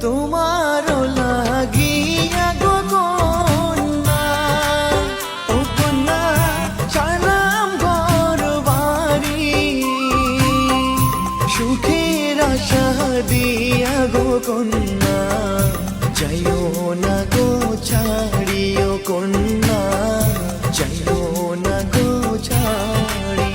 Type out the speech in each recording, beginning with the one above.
তোমার লাগিয়া গো কন্যা, ও কন্যা ছাড়লাম ঘর বাড়ি, সুখের আশা দিয়া গো কন্যা, যাইও না গো ছাড়িও কন্যা, যাইও না গো ছাড়ি।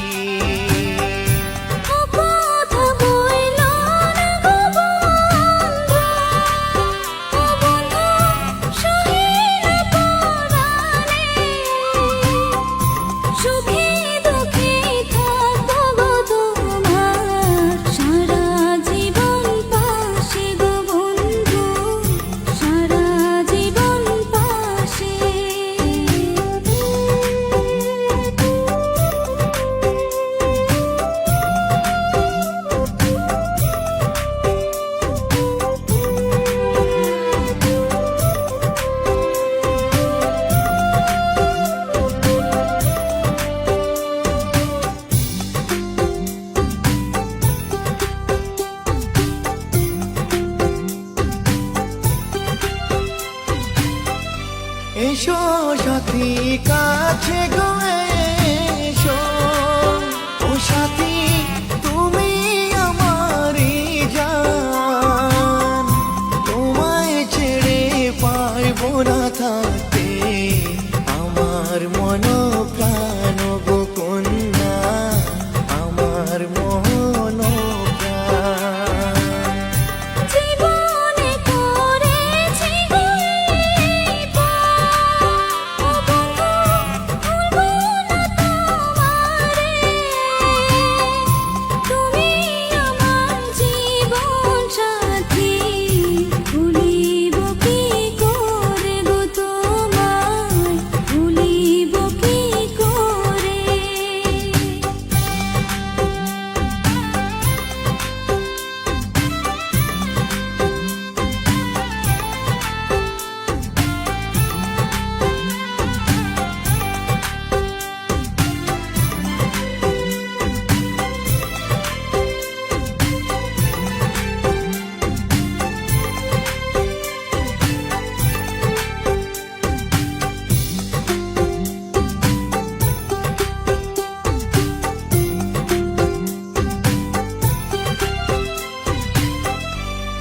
এসো সাথী কাছে গো এসো, ও সাথী তুমি আমারই জান, তোমায় ছেড়ে পারব না থাকতে, আমার মন প্রাণ গো কন্যা, আমার মন প্রাণ।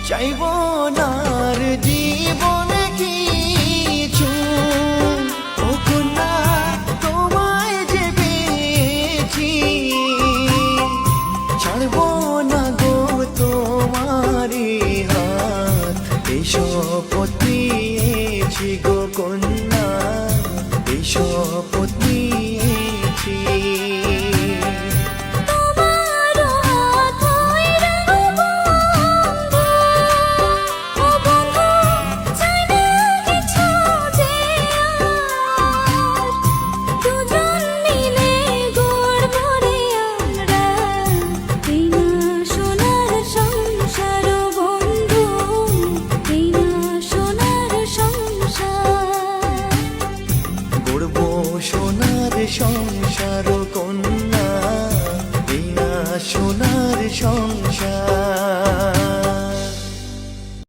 চাইব না আর জীবনে কিছু, ও কন্যা তোমায় যে পেয়েছি, ছাড়ব না গো তোমারই হাত, এই শপথ নিয়েছি গো কন্যা, এই শপথ নিয়েছি। গড়ব সোনার সংসার কন্যা।